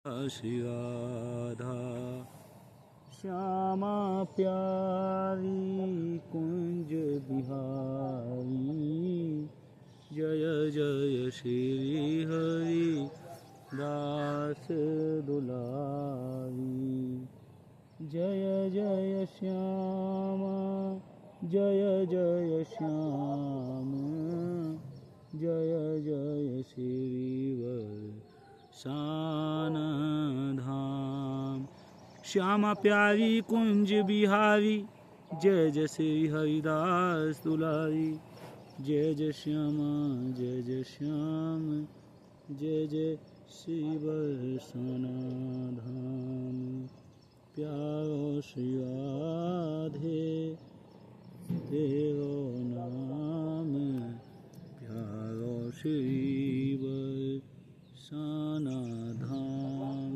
श्री राधा श्यामा प्यारी कुंज बिहारी, जय जय श्री हरि दास दुलारी। जय जय श्यामा जय जय श्याम, जय जय श्रीवर शान धाम। श्यामा प्यारी कुंज बिहारी, जय जय श्री हरिदास दुलारी। जय जय श्यामा जय जय श्याम, जय जय श्री बरसाना धाम। प्यारो श्री राधे तेरो नाम, प्यारो श्री बरसाना धाम।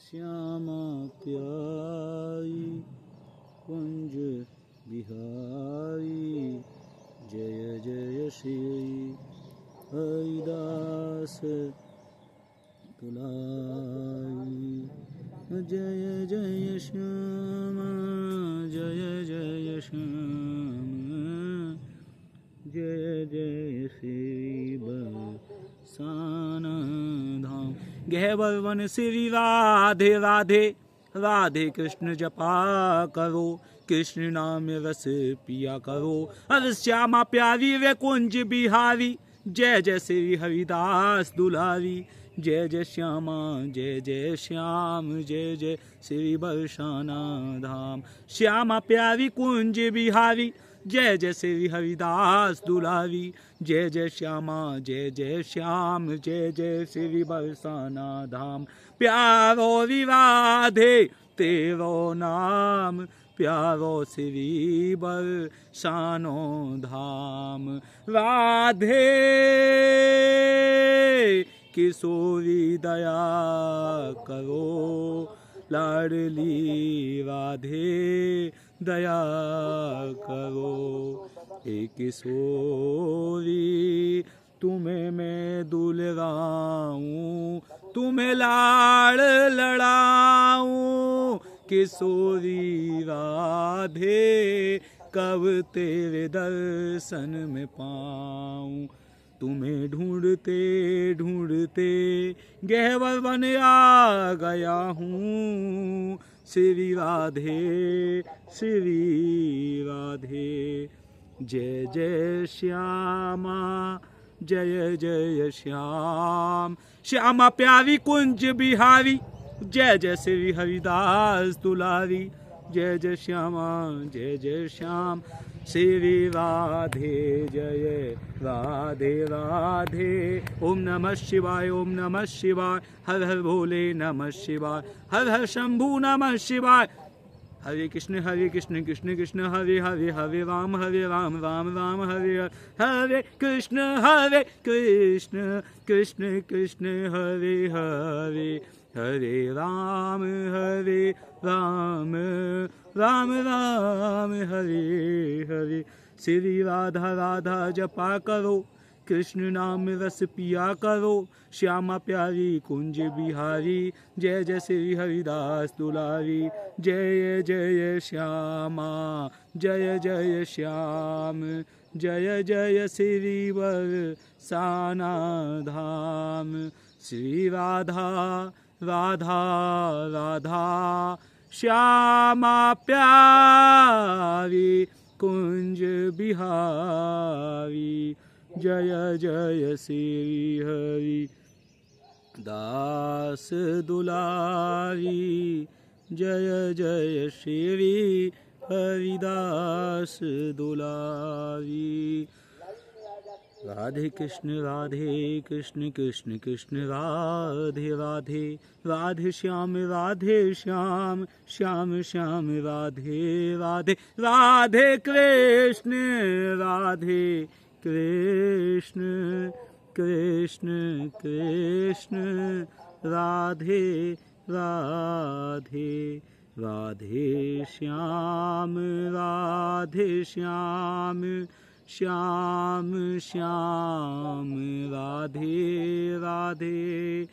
श्यामा प्यारी कुंज बिहारी, जय जय श्री हरिदास दुलारी। जय जय श्यामा जय जय श्याम, जय जय श्री बरसाना धाम। गहवर वन श्री राधे राधे, राधे कृष्ण जपा करो, कृष्ण नाम रस पिया करो। हर श्यामा प्यारी वे कुंज बिहारी, जय जय श्री हरिदास दुलारी। जय जय श्यामा जय जय श्याम, जय जय श्री बरसाना धाम। श्यामा प्यारी कुंज बिहारी, जय जय श्री हरिदास दुलारी। जय जय श्यामा जय जय श्याम, जय जय श्री बरसाना धाम। प्यारो राधे तेरो नाम, प्यारो श्री बरसानो धाम। राधे किशोरी दया करो, लाडली राधे दया करो। हे किशोरी तुम्हें मैं दुलराऊं, तुम्हें लाड़ लड़ाऊं। किशोरी राधे कब तेरे दर्शन में पाऊं। तुम्हें ढूंढते ढूंढते गहवर वन आ गया हूँ। श्री राधे श्री राधे। जय जय श्यामा जय जय श्याम, श्यामा प्यारी कुंज बिहारी, जय जय श्री हरिदास दुलारी। जय जय श्यामा जय जय श्याम, श्री राधे जय राधे राधे। ओम नमः शिवाय ओम नमः शिवाय, हर हर भोले नमः शिवाय, हर हर शंभू नमः शिवाय। हरे कृष्ण कृष्ण कृष्ण हरे हरे, हरे राम राम राम हरे हरे। हरे कृष्ण कृष्ण कृष्ण हरे हरे, हरे राम राम राम हरे हरे। श्री राधा राधा जपा करो, कृष्ण नाम रस पिया करो। श्यामा प्यारी कुंज बिहारी, जय जय श्री हरिदास दुलारी। जय जय श्यामा जय जय श्याम, जय जय श्री बरसाना धाम। श्री राधा राधा राधा श्यामा प्यारी कुंज बिहारी, जय जय श्री हरि दास दुलारी। जय जय श्री हरिदास दुलारी। राधे कृष्ण कृष्ण कृष्ण राधे राधे। राधे श्याम श्याम श्याम राधे राधे। राधे कृष्ण राधे कृष्ण कृष्ण कृष्ण राधे राधे। राधे श्याम श्याम श्याम राधे राधे।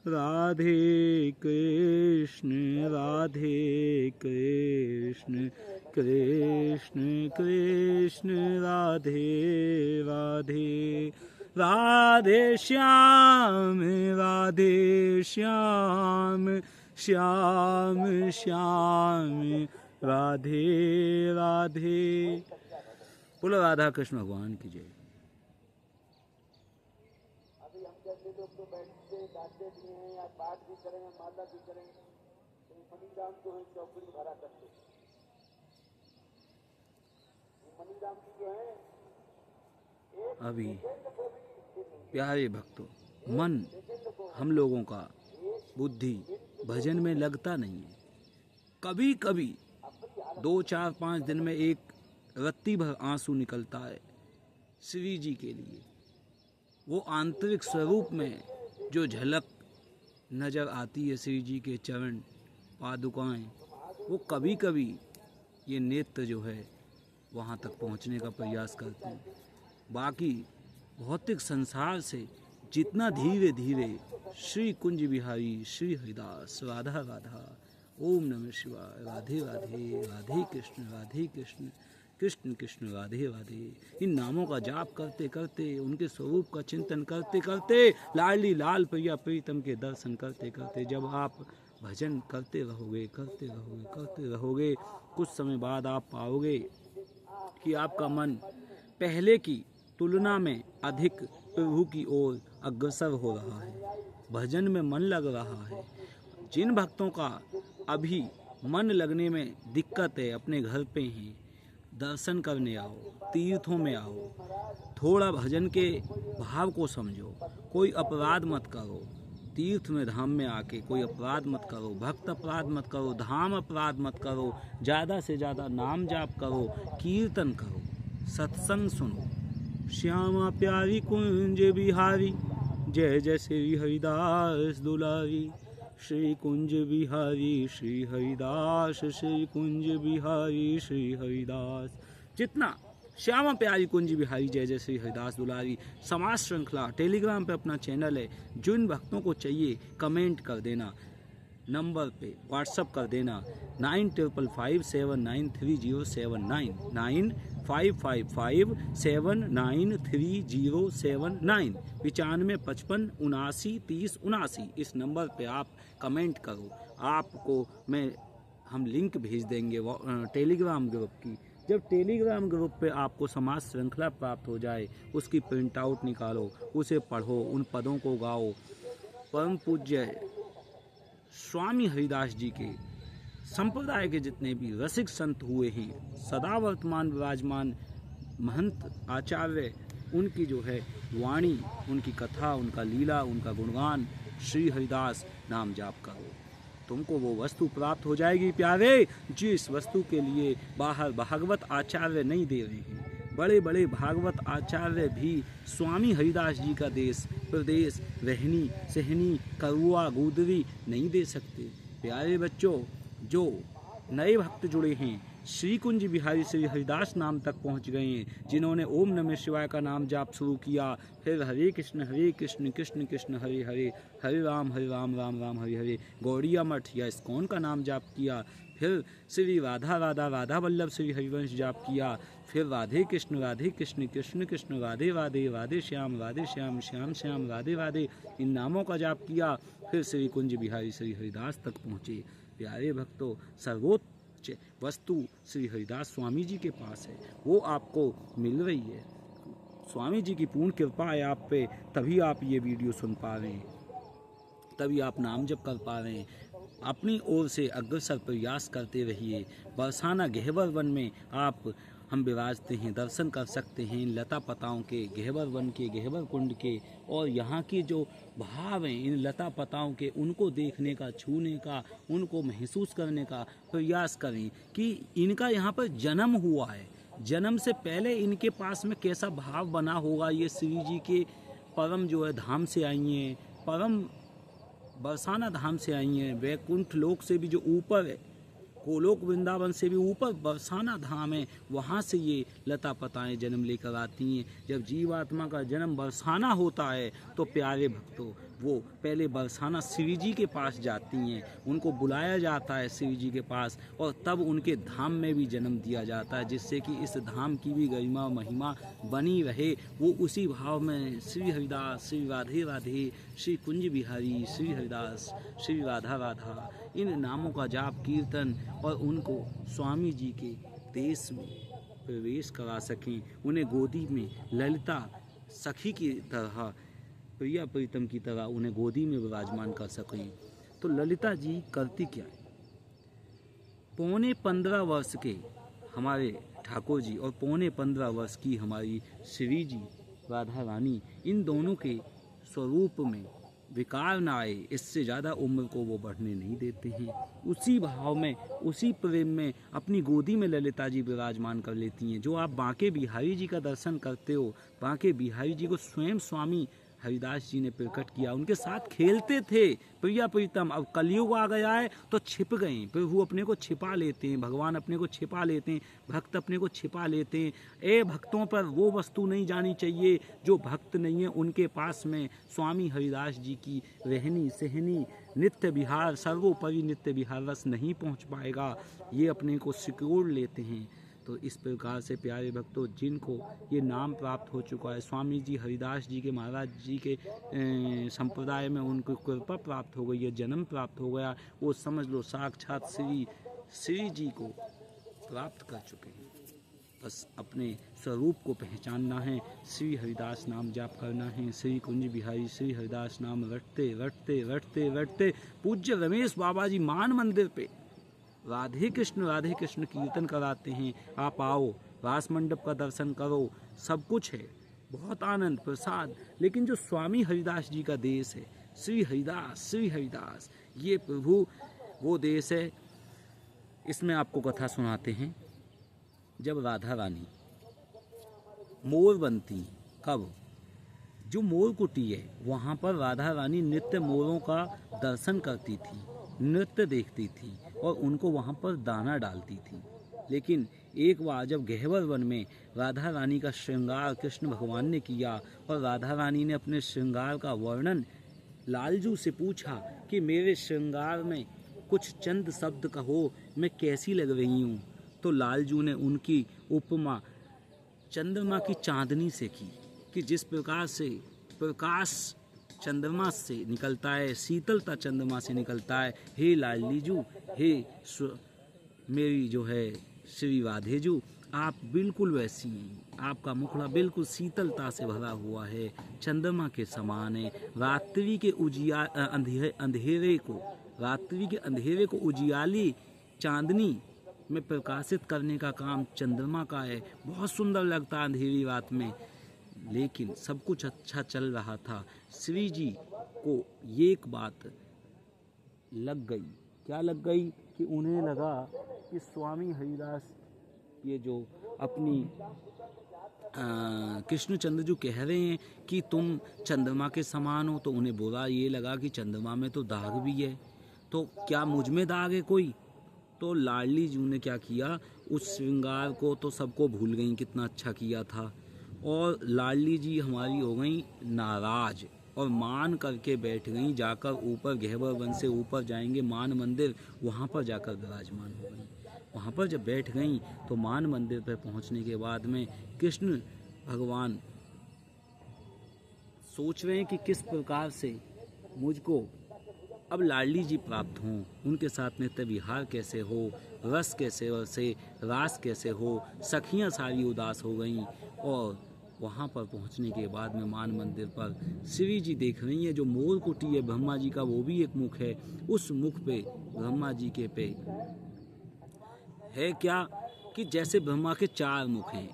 राधे कृष्ण राधे कृष्ण कृष्ण कृष्ण राधे राधे राधे श्याम श्याम श्याम राधे राधे। बोलो राधा कृष्ण भगवान की जय। अभी हम जैसे लोग तो बैठते गाते भी हैं या पाठ भी करें या माला भी करें, तो मनीराम जो है चौकड़ी भरा करते। मनीराम जी जो है अभी प्यारे भक्तों, मन हम लोगों का बुद्धि भजन में लगता नहीं है। कभी कभी 2, 4, 5 दिन में एक रत्ती भर आंसू निकलता है श्री जी के लिए। वो आंतरिक स्वरूप में जो झलक नजर आती है श्री जी के चरण पादुकाएं, वो कभी कभी ये नेत्र जो है वहाँ तक पहुँचने का प्रयास करते हैं। बाकी भौतिक संसार से जितना धीरे धीरे श्री कुंज बिहारी श्री हरिदास राधा राधा ओम नमः शिवाय राधे राधे राधे कृष्ण कृष्ण कृष्ण राधे राधे, इन नामों का जाप करते करते, उनके स्वरूप का चिंतन करते करते, लाडली लाल प्रिया प्रीतम के दर्शन करते करते जब आप भजन करते रहोगे, कुछ समय बाद आप पाओगे कि आपका मन पहले की तुलना में अधिक प्रभु की ओर अग्रसर हो रहा है, भजन में मन लग रहा है। जिन भक्तों का अभी मन लगने में दिक्कत है, अपने घर पे ही दर्शन करने आओ, तीर्थों में आओ, थोड़ा भजन के भाव को समझो, कोई अपराध मत करो, तीर्थ में धाम में आके कोई अपराध मत करो, भक्त अपराध मत करो, धाम अपराध मत करो, ज़्यादा से ज़्यादा नाम जाप करो, कीर्तन करो, सत्संग सुनो। श्यामा प्यारी कुंज बिहारी जय जय श्री हरिदास दुलारी, श्री कुंज बिहारी श्री हरिदास, श्री कुंज बिहारी श्री हरिदास। जितना श्यामा प्यारी कुंज बिहारी जय जय श्री हरिदास दुलारी समाज श्रृंखला टेलीग्राम पे अपना चैनल है, जिन भक्तों को चाहिए कमेंट कर देना, नंबर पे व्हाट्सअप कर देना 9555793079 9555793079 9555793079। इस नंबर पे आप कमेंट करो, आपको हम लिंक भेज देंगे टेलीग्राम ग्रुप की। जब टेलीग्राम ग्रुप पे आपको समाज श्रृंखला प्राप्त हो जाए, उसकी प्रिंट आउट निकालो, उसे पढ़ो, उन पदों को गाओ। परम पूज्य स्वामी हरिदास जी के संप्रदाय के जितने भी रसिक संत हुए हैं, सदा वर्तमान विराजमान महंत आचार्य, उनकी जो है वाणी, उनकी कथा, उनका लीला, उनका गुणगान, श्री हरिदास नाम जाप करो, तुमको वो वस्तु प्राप्त हो जाएगी प्यारे, जिस वस्तु के लिए बाहर भागवत आचार्य नहीं दे रहे हैं। बड़े बड़े भागवत आचार्य भी स्वामी हरिदास जी का देश प्रदेश रहनी सहनी करुआ गुदरी नहीं दे सकते। प्यारे बच्चों, जो नए भक्त जुड़े हैं, श्री कुंज बिहारी श्री हरिदास नाम तक पहुंच गए हैं, जिन्होंने ओम नमः शिवाय का नाम जाप शुरू किया, फिर हरे कृष्ण कृष्ण कृष्ण हरे हरे, हरे राम राम राम हरे हरे, गौड़िया मठ या इस्कॉन का नाम जाप किया, फिर श्री राधा राधा राधा वल्लभ श्री हरिवंश जाप किया, फिर राधे कृष्ण कृष्ण कृष्ण राधे राधे राधे श्याम श्याम श्याम राधे राधे, इन नामों का जाप किया, फिर श्री कुंज बिहारी श्री हरिदास तक पहुँचे। प्यारे भक्तों, सर्वोच्च वस्तु श्री हरिदास स्वामी जी के पास है, वो आपको मिल रही है। स्वामी जी की पूर्ण कृपा है आप पे, तभी आप ये वीडियो सुन पा रहे हैं, तभी आप नाम जप कर पा रहे हैं। अपनी ओर से अग्रसर प्रयास करते रहिए। बरसाना गहवर वन में हम विराजते हैं, दर्शन कर सकते हैं इन लता पताओं के, गहवर वन के, गहवर कुंड के, और यहाँ के जो भाव हैं इन लता पताओं के, उनको देखने का, छूने का, उनको महसूस करने का प्रयास करें कि इनका यहाँ पर जन्म हुआ है, जन्म से पहले इनके पास में कैसा भाव बना होगा। ये श्री जी के परम जो है धाम से आई हैं, परम बरसाना धाम से आई हैं, वैकुंठ लोक से भी जो ऊपर है, गोलोक वृंदावन से भी ऊपर बरसाना धाम है, वहाँ से ये लता पताएं जन्म लेकर आती हैं। जब जीवात्मा का जन्म बरसाना होता है तो प्यारे भक्तों, वो पहले बरसाना श्री जी के पास जाती हैं, उनको बुलाया जाता है श्री जी के पास, और तब उनके धाम में भी जन्म दिया जाता है, जिससे कि इस धाम की भी गरिमा और महिमा बनी रहे। वो उसी भाव में श्री हरिदास, श्री राधे राधे, श्री कुंज बिहारी, श्री हरिदास, श्री राधा राधा, इन नामों का जाप कीर्तन, और उनको स्वामी जी के देश में प्रवेश करा सकें, उन्हें गोदी में ललिता सखी की तरह, प्रिया प्रीतम की तरह उन्हें गोदी में विराजमान कर सकें। तो ललिता जी करती क्या है? पौने 15 वर्ष के हमारे ठाकुर जी और पौने 15 वर्ष की हमारी श्री जी राधा रानी, इन दोनों के स्वरूप में विकार ना आए, इससे ज़्यादा उम्र को वो बढ़ने नहीं देते हैं। उसी भाव में, उसी प्रेम में अपनी गोदी में ललिता जी विराजमान कर लेती हैं। जो आप बांके बिहारी जी का दर्शन करते हो, बांके बिहारी जी को स्वयं स्वामी हरिदास जी ने प्रकट किया, उनके साथ खेलते थे प्रिया प्रीतम। अब कलयुग आ गया है तो छिप गए, प्रभु अपने को छिपा लेते हैं, भगवान अपने को छिपा लेते हैं, भक्त अपने को छिपा लेते हैं। ए भक्तों पर वो वस्तु नहीं जानी चाहिए जो भक्त नहीं है, उनके पास में स्वामी हरिदास जी की रहनी सहनी नित्य विहार, सर्वोपरि नित्य विहार रस नहीं पहुंच पाएगा, ये अपने को सिक्योर लेते हैं। तो इस प्रकार से प्यारे भक्तों, जिनको ये नाम प्राप्त हो चुका है, स्वामी जी हरिदास जी के, महाराज जी के संप्रदाय में उनको कृपा प्राप्त हो गई है, जन्म प्राप्त हो गया, वो समझ लो साक्षात श्री जी को प्राप्त कर चुके हैं। बस अपने स्वरूप को पहचानना है, श्री हरिदास नाम जाप करना है, श्री कुंज बिहारी श्री हरिदास नाम रटते रटते रटते रटते पूज्य रमेश बाबा जी मान मंदिर पे राधे कृष्ण कीर्तन कराते हैं। आप आओ, रास मंडप का दर्शन करो, सब कुछ है, बहुत आनंद प्रसाद। लेकिन जो स्वामी हरिदास जी का देश है, श्री हरिदास, ये प्रभु वो देश है। इसमें आपको कथा सुनाते हैं। जब राधा रानी मोर बनती, कब? जो मोर कुटी है वहाँ पर राधा रानी नित्य मोरों का दर्शन करती थी, नृत्य देखती थी और उनको वहाँ पर दाना डालती थी। लेकिन एक बार जब गहवर वन में राधा रानी का श्रृंगार कृष्ण भगवान ने किया और राधा रानी ने अपने श्रृंगार का वर्णन लालजू से पूछा कि मेरे श्रृंगार में कुछ चंद शब्द कहो, मैं कैसी लग रही हूँ, तो लालजू ने उनकी उपमा चंद्रमा की चांदनी से की कि जिस प्रकार से प्रकाश चंद्रमा से निकलता है, शीतलता चंद्रमा से निकलता है, हे लालीजू, हे मेरी जो है श्री राधे जू, आप बिल्कुल वैसी हैं, आपका मुखड़ा बिल्कुल शीतलता से भरा हुआ है, चंद्रमा के समान है। रात्रि के अंधेरे को उजियाली चांदनी में प्रकाशित करने का काम चंद्रमा का है। बहुत सुंदर लगता है अंधेरी रात में। लेकिन सब कुछ अच्छा चल रहा था, श्री जी को एक बात लग गई। क्या लग गई? कि उन्हें लगा कि स्वामी हरिदास ये जो अपनी कृष्णचंद्र जो कह रहे हैं कि तुम चंद्रमा के समान हो, तो उन्हें बुरा ये लगा कि चंद्रमा में तो दाग भी है, तो क्या मुझ में दाग है कोई? तो लाडली जी ने क्या किया, उस श्रृंगार को तो सबको भूल गई, कितना अच्छा किया था, और लाडली जी हमारी हो गई नाराज और मान करके बैठ गई, जाकर ऊपर गहवर वन से ऊपर जाएंगे मान मंदिर, वहाँ पर जाकर विराजमान हो गई। वहाँ पर जब बैठ गई तो मान मंदिर पर पहुँचने के बाद में कृष्ण भगवान सोच रहे हैं कि किस प्रकार से मुझको अब लाडली जी प्राप्त हों, उनके साथ नित्य विहार कैसे हो, रस कैसे वरसे, रास कैसे हो। सखियाँ सारी उदास हो गईं और वहाँ पर पहुँचने के बाद में मान मंदिर पर श्री जी देख रही हैं, जो मोर कुटी है ब्रह्मा जी का, वो भी एक मुख है, उस मुख पे ब्रह्मा जी के पे है क्या कि जैसे ब्रह्मा के 4 मुख हैं,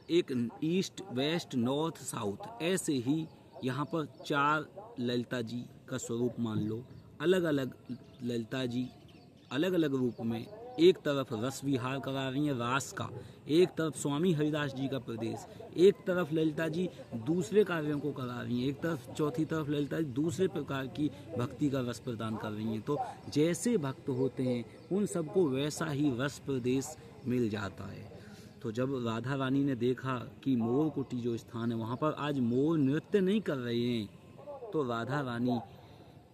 एक ईस्ट वेस्ट नॉर्थ साउथ, ऐसे ही यहाँ पर 4 ललिता जी का स्वरूप मान लो। अलग अलग ललिता जी अलग अलग रूप में, एक तरफ रस विहार करा रही हैं रास का, एक तरफ स्वामी हरिदास जी का प्रदेश, एक तरफ ललिता जी दूसरे कार्यों को करा रही हैं, एक तरफ चौथी तरफ ललिता जी दूसरे प्रकार की भक्ति का रस प्रदान कर रही हैं। तो जैसे भक्त होते हैं उन सबको वैसा ही रस प्रदेश मिल जाता है। तो जब राधा रानी ने देखा कि मोर कुटी जो स्थान है वहाँ पर आज मोर नृत्य नहीं कर रहे हैं, तो राधा रानी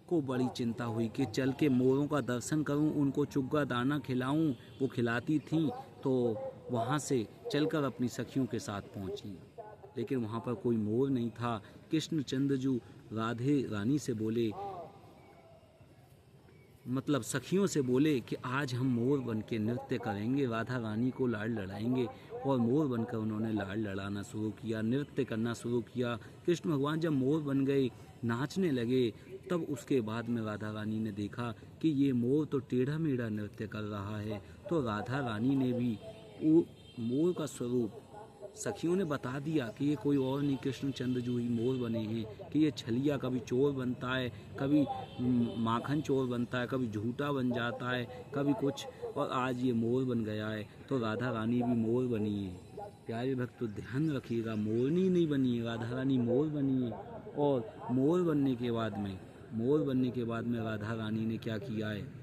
को बड़ी चिंता हुई कि चल के मोरों का दर्शन करूं, उनको चुग्गा दाना खिलाऊं। वो खिलाती थीं तो वहाँ से चलकर अपनी सखियों के साथ पहुंची, लेकिन वहाँ पर कोई मोर नहीं था। कृष्णचंद्र जी राधे रानी से बोले, मतलब सखियों से बोले कि आज हम मोर बन के नृत्य करेंगे, राधा रानी को लाड़ लड़ाएंगे। और मोर बनकर उन्होंने लाड़ लड़ाना शुरू किया, नृत्य करना शुरू किया। कृष्ण भगवान जब मोर बन गए, नाचने लगे, तब उसके बाद में राधा रानी ने देखा कि ये मोर तो टेढ़ा मेढ़ा नृत्य कर रहा है। तो राधा रानी ने भी वो मोर का स्वरूप सखियों ने बता दिया कि ये कोई और नहीं, कृष्णचंद्र जी ही मोर बने हैं, कि ये छलिया कभी चोर बनता है, कभी माखन चोर बनता है, कभी झूठा बन जाता है, कभी कुछ, और आज ये मोर बन गया है। तो राधा रानी भी मोर बनी है। प्यारे भक्त तो ध्यान रखिएगा, मोरनी नहीं बनी है, राधा रानी मोर बनी है। और मोर बनने के बाद में राधा रानी ने क्या किया है,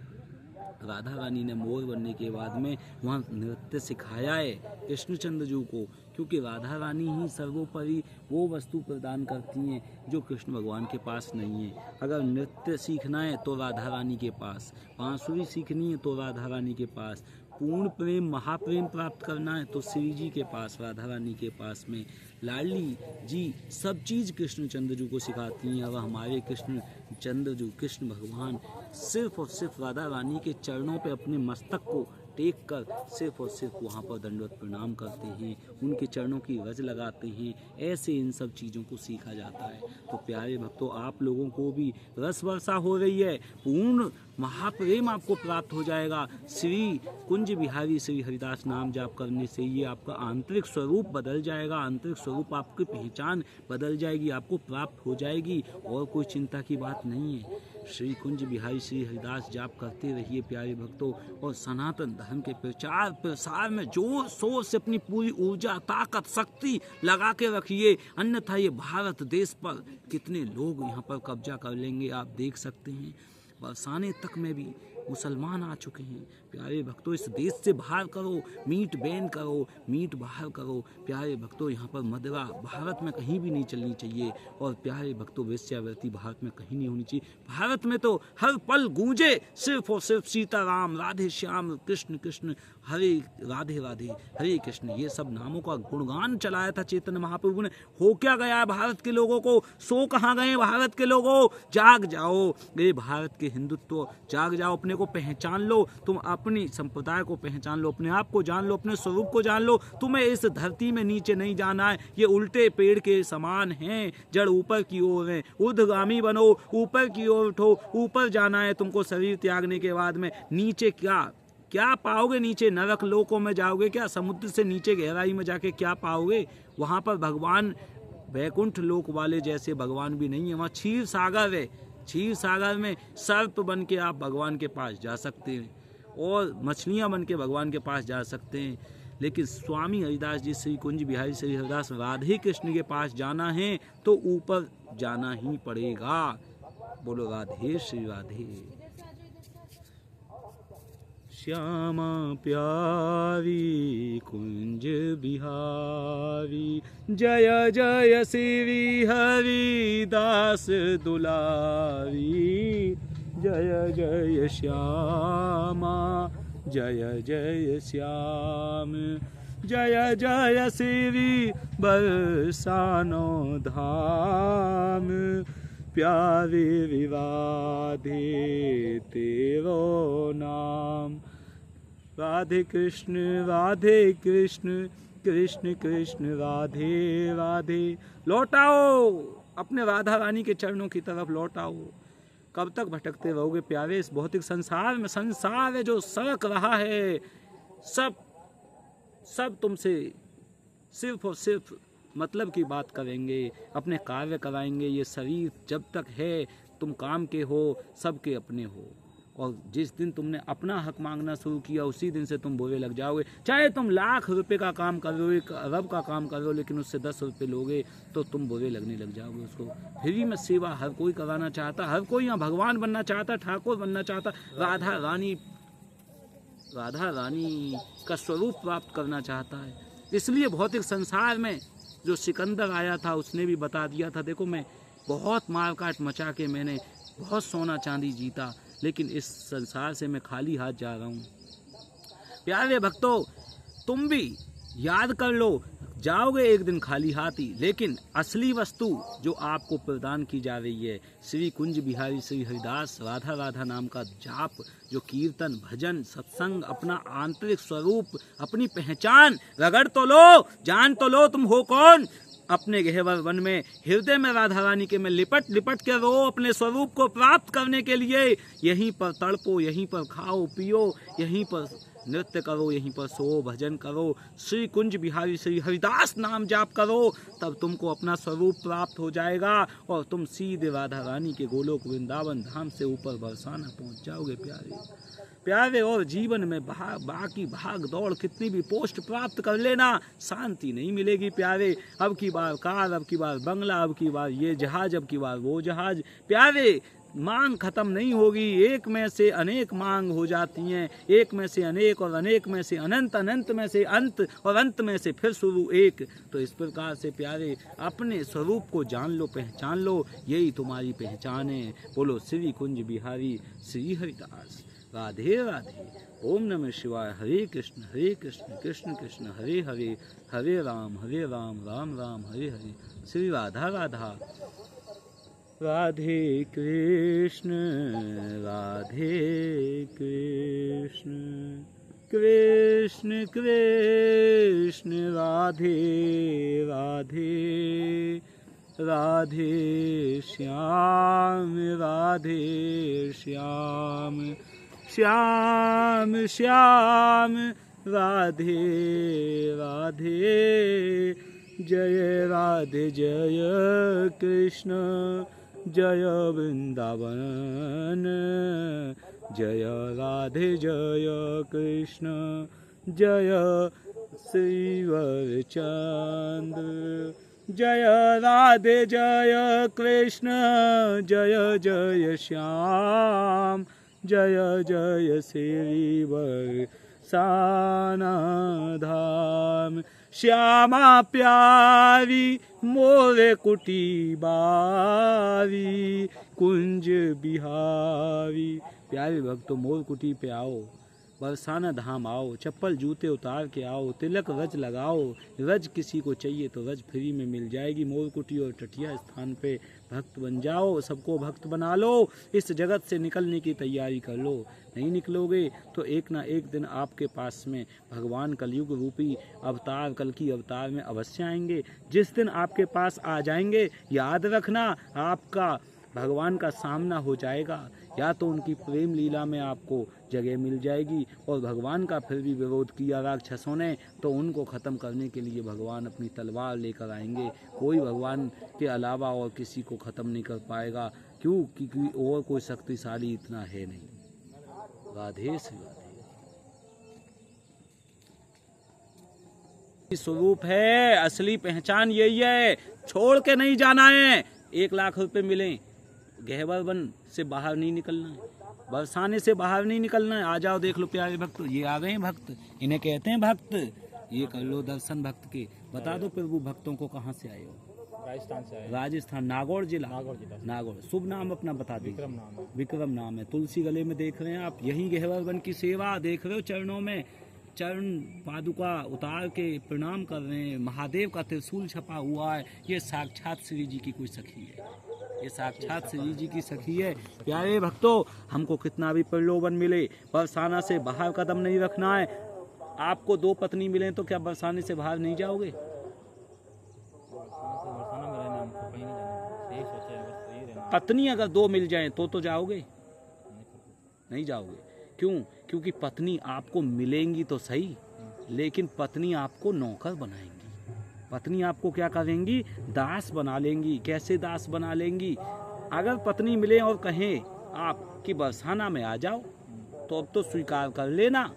राधा रानी ने मोर बनने के बाद में वहाँ नृत्य सिखाया है कृष्णचंद्र जी को, क्योंकि राधा रानी ही सर्वोपरि वो वस्तु प्रदान करती हैं जो कृष्ण भगवान के पास नहीं है। अगर नृत्य सीखना है तो राधा रानी के पास, बांसुरी सीखनी है तो राधा रानी के पास, पूर्ण प्रेम महाप्रेम प्राप्त करना है तो श्री जी के पास, राधा रानी के पास में। लाडली जी सब चीज़ कृष्णचंद्र जी को सिखाती हैं। अब हमारे कृष्णचंद्र जी, कृष्ण भगवान सिर्फ और सिर्फ राधा रानी के चरणों पे अपने मस्तक को टेक कर सिर्फ और सिर्फ वहाँ पर दंडवत प्रणाम करते हैं, उनके चरणों की रज लगाते हैं। ऐसे इन सब चीज़ों को सीखा जाता है। तो प्यारे भक्तों, आप लोगों को भी रस वर्षा हो रही है, पूर्ण महाप्रेम आपको प्राप्त हो जाएगा। श्री कुंज बिहारी श्री हरिदास नाम जाप करने से ये आपका आंतरिक स्वरूप बदल जाएगा, आंतरिक स्वरूप आपकी पहचान बदल जाएगी, आपको प्राप्त हो जाएगी, और कोई चिंता की बात नहीं है। श्री कुंज बिहारी श्री हरिदास जाप करते रहिए प्यारे भक्तों, और सनातन धर्म के प्रचार प्रसार में जोर शोर से अपनी पूरी ऊर्जा ताकत शक्ति लगा के रखिए, अन्यथा ये भारत देश पर कितने लोग यहाँ पर कब्जा कर लेंगे आप देख सकते हैं। बरसाने तक में भी मुसलमान आ चुके हैं। प्यारे भक्तों, इस देश से बाहर करो, मीट बैन करो, मीट बाहर करो। प्यारे भक्तों, यहाँ पर मदिरा भारत में कहीं भी नहीं चलनी चाहिए, और प्यारे भक्तों वेश्यावृत्ति भारत में कहीं नहीं होनी चाहिए। भारत में तो हर पल गूंजे सिर्फ और सिर्फ सीताराम, राधे श्याम, कृष्ण कृष्ण, हरे राधे राधे, हरे कृष्ण, ये सब नामों का गुणगान चलाया था चैतन्य महाप्रभु ने। हो क्या गया भारत के लोगों को? सो कहाँ गए भारत के लोगों? जाग जाओ, ये भारत के हिंदुत्व, जाग जाओ, अपने को पहचान लो, तुम अपनी संप्रदाय को पहचान लो, अपने आप को जान लो, अपने स्वरूप को जान लो। तुम्हें इस धरती में नीचे नहीं जाना है, ये उल्टे पेड़ के समान हैं, जड़ ऊपर की ओर है, ऊर्ध्वगामी बनो, ऊपर की ओर उठो, ऊपर जाना है तुमको। शरीर त्यागने के बाद में नीचे क्या पाओगे? नीचे नरक लोकों में जाओगे क्या? समुद्र से नीचे गहराई में जाके क्या पाओगे? वहाँ पर भगवान वैकुंठ लोक वाले जैसे भगवान भी नहीं है, वहाँ क्षीर सागर है। क्षीर सागर में सर्प बन के आप भगवान के पास जा सकते हैं, और मछलियाँ बन के भगवान के पास जा सकते हैं। लेकिन स्वामी हरिदास जी श्री कुंज बिहारी श्री हरिदास राधे कृष्ण के पास जाना है तो ऊपर जाना ही पड़ेगा। बोलो राधे श्री राधे। श्यामा प्यारी कुंज बिहारी, जय जय श्री हरिदास दुलारी, जय जय श्यामा, जय जय श्याम, जय जय श्री बरसानो धाम, प्यारे राधे तेरो नाम। राधे कृष्ण कृष्ण कृष्ण राधे राधे। लौटाओ अपने राधा रानी के चरणों की तरफ लौटाओ। कब तक भटकते रहोगे प्यारे इस भौतिक संसार में? संसार है जो सरक रहा है, सब तुमसे सिर्फ और सिर्फ मतलब की बात करेंगे, अपने कार्य कराएंगे। ये शरीर जब तक है तुम काम के हो, सबके अपने हो, और जिस दिन तुमने अपना हक मांगना शुरू किया उसी दिन से तुम बुरे लग जाओगे। चाहे तुम लाख रुपए का काम कर रहे हो, 1 अरब का काम कर रहे हो, लेकिन उससे 10 रुपये लोगे तो तुम बुरे लगने लग जाओगे उसको। फ्री में सेवा हर कोई कराना चाहता, हर कोई यहाँ भगवान बनना चाहता, ठाकुर बनना चाहता, राधा रानी का स्वरूप प्राप्त करना चाहता है। इसलिए भौतिक संसार में जो सिकंदर आया था उसने भी बता दिया था, देखो मैं बहुत मारकाट मचा के मैंने बहुत सोना चांदी जीता, लेकिन इस संसार से मैं खाली हाथ जा रहा हूँ। प्यारे भक्तों, तुम भी याद कर लो, जाओगे एक दिन खाली हाथ ही, लेकिन असली वस्तु जो आपको प्रदान की जा रही है, श्री कुंज बिहारी श्री हरिदास राधा राधा नाम का जाप, जो कीर्तन भजन सत्संग, अपना आंतरिक स्वरूप, अपनी पहचान रगड़ तो लो, जान तो लो तुम हो कौन। अपने गहवर वन में हृदय में राधा रानी के में लिपट लिपट के रो, अपने स्वरूप को प्राप्त करने के लिए यहीं पर तड़पो, यहीं पर खाओ पियो, यहीं पर नृत्य करो, यहीं पर सो भजन करो, श्री कुंज बिहारी श्री हरिदास नाम जाप करो, तब तुमको अपना स्वरूप प्राप्त हो जाएगा और तुम सीधे राधा रानी के गोलोक वृंदावन धाम से ऊपर बरसाना पहुंच जाओगे। प्यारे और जीवन में बाकी भाग दौड़ कितनी भी पोस्ट प्राप्त कर लेना, शांति नहीं मिलेगी प्यारे। अब की बार कार, अब की बार बंगला, अब की बार ये जहाज, अब की बार वो जहाज, प्यारे मांग खत्म नहीं होगी, एक में से अनेक मांग हो जाती हैं, एक में से अनेक और अनेक में से अनंत, अनंत में से अंत और अंत में से फिर शुरू एक। तो इस प्रकार से प्यारे अपने स्वरूप को जान लो, पहचान लो, यही तुम्हारी पहचान है। बोलो श्री कुंज बिहारी श्री हरिदास, राधे राधे। ओम नमः शिवाय। हरे कृष्ण कृष्ण कृष्ण हरे हरे, हरे राम राम राम हरे हरे। श्री राधा राधा। राधे कृष्ण कृष्ण कृष्ण राधे राधे, राधे श्याम श्याम श्याम राधे राधे। जय राधे जय कृष्ण, जय वृंदावन, जय राधे जय कृष्ण, जय श्रीवर चंद्र, जय राधे जय कृष्ण, जय जय श्याम, जय जय श्रीवर साना धाम। श्यामा प्यारी मोरे कुटी बारी, कुंज बिहारी। प्यारे भक्तों, मोर कुटी पे आओ, बरसाना धाम आओ, चप्पल जूते उतार के आओ, तिलक रज लगाओ। रज किसी को चाहिए तो रज फ्री में मिल जाएगी। मोर कुटी और टटिया स्थान पे भक्त बन जाओ, सबको भक्त बना लो, इस जगत से निकलने की तैयारी कर लो। नहीं निकलोगे तो एक ना एक दिन आपके पास में भगवान कलयुग रूपी अवतार, कल की अवतार में अवश्य आएंगे। जिस दिन आपके पास आ जाएंगे, याद रखना आपका भगवान का सामना हो जाएगा, या तो उनकी प्रेम लीला में आपको जगह मिल जाएगी, और भगवान का फिर भी विरोध किया राक्षसों ने तो उनको ख़त्म करने के लिए भगवान अपनी तलवार लेकर आएंगे। कोई भगवान के अलावा और किसी को ख़त्म नहीं कर पाएगा, क्यों? क्योंकि और कोई शक्तिशाली इतना है नहीं। राधे श्री राधे। स्वरूप है, असली पहचान यही है, छोड़ के नहीं जाना है। 1 लाख रुपए मिले, गहवर वन से बाहर नहीं निकलना है, बरसाने से बाहर नहीं निकलना है। आ जाओ, देख लो प्यारे भक्त, ये आ गए हैं भक्त, इन्हें कहते हैं भक्त। ये कर लो दर्शन भक्त के। बता दो प्रभु भक्तों को कहाँ से आए हो? राजस्थान से आए। राजस्थान, नागौर जिला। नागौर। शुभ नाम अपना बता दीजिए। विक्रम नाम है। तुलसी गले में देख रहे हैं आप, यही गहवर वन की सेवा देख रहे हो। चरणों में चरण पादुका उतार के प्रणाम कर रहे हैं। महादेव का त्रिशूल छपा हुआ है। ये साक्षात श्री जी की कोई सखी है, ये साक्षात श्री जी की सखी है। प्यारे भक्तों, हमको कितना भी प्रलोभन मिले, बरसाना से बाहर कदम नहीं रखना है। आपको 2 पत्नी मिले तो क्या बरसाने से बाहर नहीं जाओगे? पत्नी अगर 2 मिल जाएं तो जाओगे? नहीं जाओगे। क्यों? क्योंकि पत्नी आपको मिलेंगी तो सही, लेकिन पत्नी आपको नौकर बनाएंगी। पत्नी आपको क्या करेंगी? दास बना लेंगी। कैसे दास बना लेंगी? अगर पत्नी मिले और कहें आप कि बरसाना में आ जाओ, तो अब तो स्वीकार कर लेना।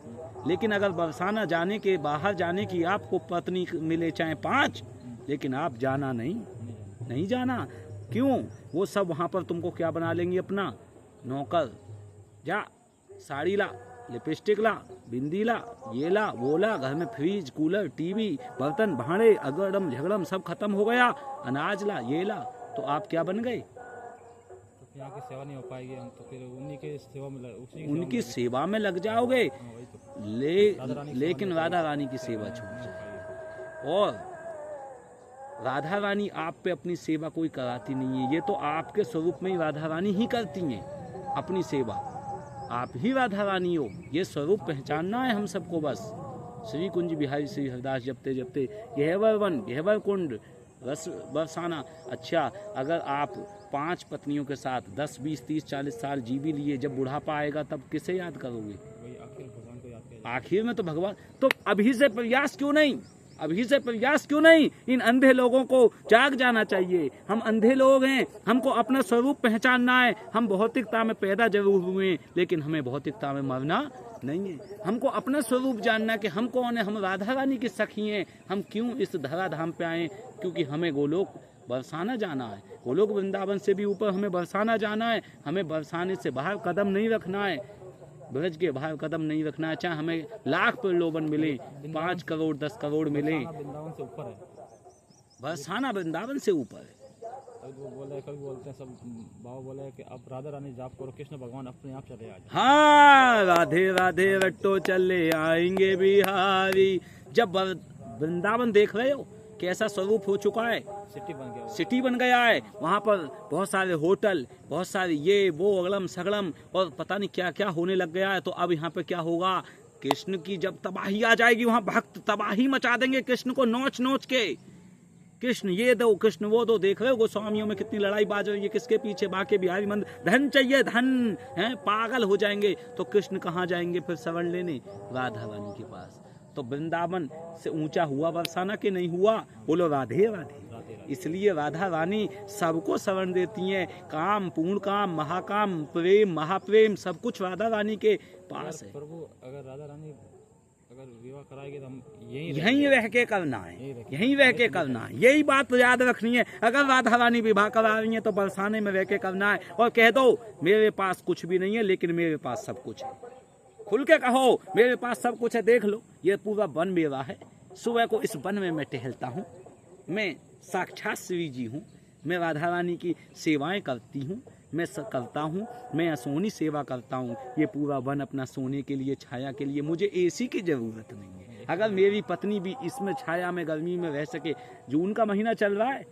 लेकिन अगर बरसाना जाने के, बाहर जाने की आपको पत्नी मिले चाहे 5, लेकिन आप जाना नहीं जाना। क्यों? वो सब वहाँ पर तुमको क्या बना लेंगी? अपना नौकर। जा, साड़ी ला, लिपस्टिक ला, बिंदी ला, ये ला, वो ला। घर में फ्रिज, कूलर, टीवी, बर्तन, भांडे, अगड़म झगड़म सब खत्म हो गया। अनाज ला, ये ला, तो आप क्या बन गए? तो यहाँ की सेवा नहीं हो पाएगी, हम तो फिर उन्हीं के सेवा में उनकी सेवा में लग जाओगे, हाँ, वही तो। लेकिन राधा रानी की सेवा छूट जाए। और राधा रानी आप पे अपनी सेवा कोई कराती नहीं है, ये तो आपके स्वरूप में ही राधा रानी ही करती हैं अपनी सेवा। आप ही राधा रानी हो, ये स्वरूप पहचानना है हम सबको बस। श्री कुंज बिहारी श्री हरिदास जपते जपते गहवर वन गहवर कुंड रस बरसाना। अच्छा, अगर आप 5 पत्नियों के साथ 10, 20, 30, 40 साल जी भी लिए, जब बुढ़ापा आएगा तब किसे याद करोगे? वही आखिर भगवान को याद किया। आखिर में तो भगवान। तो अभी से प्रयास क्यों नहीं? अभी से प्रयास क्यों नहीं? इन अंधे लोगों को जाग जाना चाहिए। हम अंधे लोग हैं, हमको अपना स्वरूप पहचानना है। हम भौतिकता में पैदा जरूर हुए हैं, लेकिन हमें भौतिकता में मरना नहीं है। हमको अपना स्वरूप जानना कि हम कौन है। हम राधा रानी की सखी हैं। हम क्यों इस धराधाम पे आए? क्योंकि हमें गोलोक बरसाना जाना है। गोलोक वृंदावन से भी ऊपर हमें बरसाना जाना है। हमें बरसाने से बाहर कदम नहीं रखना है, ब्रज के बाहर कदम नहीं रखना है। चाहे हमें लाख प्रलोभन मिले, 5 करोड़ 10 करोड़ मिले, वृंदावन से ऊपर है। बरसाना वृंदावन से ऊपर है। कभी वो बोले, कभी बोलते हैं सब बाबा बोले कि अब राधा रानी जाप करो, कृष्ण भगवान अपने आप चले आए। हाँ, राधे राधे रट्टो चले आएंगे बिहारी। जब वृंदावन देख रहे हो कैसा स्वरूप हो चुका है, सिटी बन गया, सिटी बन गया है। वहाँ पर बहुत सारे होटल, बहुत सारे ये वो अगलम सगलम और पता नहीं क्या क्या होने लग गया है। तो अब यहाँ पे क्या होगा? कृष्ण की जब तबाही आ जाएगी, वहाँ भक्त तबाही मचा देंगे कृष्ण को नोच नोच के। कृष्ण ये दो, कृष्ण वो दो। देख रहे हो गोस्वामियों में कितनी लड़ाई बाज रही है, किसके पीछे? बाके बिहारी मंदिर। धन चाहिए, धन है, पागल हो जाएंगे। तो कृष्ण कहाँ जाएंगे फिर शरण लेने? राधा रानी के पास। तो वृंदावन से ऊंचा हुआ बरसाना के नहीं हुआ? बोलो राधे राधे। इसलिए राधा रानी सबको शरण देती हैं। काम, पूर्ण काम, महाकाम, प्रेम, महाप्रेम, सब कुछ राधा रानी के पास है। प्रभु अगर राधा रानी अगर विवाह कराएगी तो हम यहीं रह के करना है, यहीं रह के करना है। यही बात याद रखनी है। अगर राधा रानी विवाह करा रही है तो बरसाने में रह के करना है। और कह दो मेरे पास कुछ भी नहीं है, लेकिन मेरे पास सब कुछ है। खुल के कहो मेरे पास सब कुछ है। देख लो, ये पूरा वन मेरा है। सुबह को इस वन में मैं टहलता हूँ। मैं साक्षात श्री जी हूँ। मैं राधा रानी की सेवाएं करती हूँ, मैं करता हूँ। मैं असोनी सेवा करता हूँ। ये पूरा वन अपना सोने के लिए, छाया के लिए। मुझे एसी की जरूरत नहीं है। अगर मेरी पत्नी भी इसमें छाया में गर्मी में रह सके। जून का महीना चल रहा है,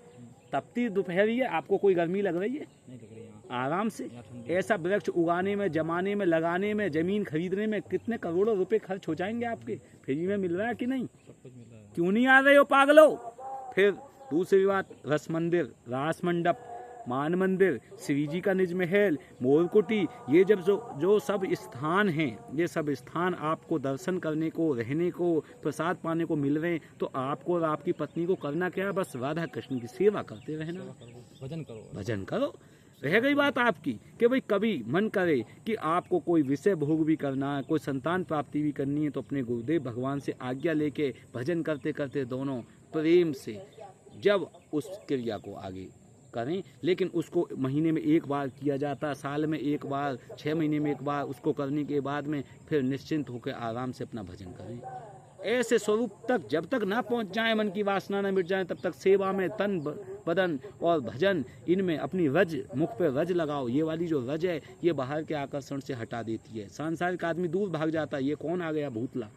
तपती दोपहरी है, आपको कोई गर्मी लग रही है? नहीं लग रही है। आराम से ऐसा वृक्ष उगाने में, जमाने में, लगाने में, जमीन खरीदने में कितने करोड़ों रुपए खर्च हो जाएंगे आपके। फ्री में मिल रहा है कि नहीं? सब कुछ मिल रहा है। क्यों नहीं आ रहे हो पागलो? फिर दूसरी बात, रस मंदिर, रास मंडप, मान मंदिर, श्री जी का निज महल, मोरकुटी, ये जब जो सब स्थान हैं, ये सब स्थान आपको दर्शन करने को, रहने को, प्रसाद पाने को मिल रहे हैं। तो आपको और आपकी पत्नी को करना क्या है? बस राधा कृष्ण की सेवा करते रहना, भजन करो, भजन करो। रह गई बात आपकी कि भाई कभी मन करे कि आपको कोई विषय भोग भी करना है, कोई संतान प्राप्ति भी करनी है, तो अपने गुरुदेव भगवान से आज्ञा लेके भजन करते करते दोनों प्रेम से जब उस क्रिया को आगे करें। लेकिन उसको महीने में एक बार किया जाता, साल में एक बार, 6 महीने में एक बार। उसको करने के बाद में फिर निश्चिंत होकर आराम से अपना भजन करें। ऐसे स्वरूप तक जब तक ना पहुंच जाए, मन की वासना ना मिट जाए, तब तक सेवा में तन बदन और भजन, इनमें अपनी रज, मुख पे रज लगाओ। ये वाली जो रज है, ये बाहर के आकर्षण से हटा देती है। सांसारिक आदमी दूर भाग जाता है, ये कौन आ गया भूतला।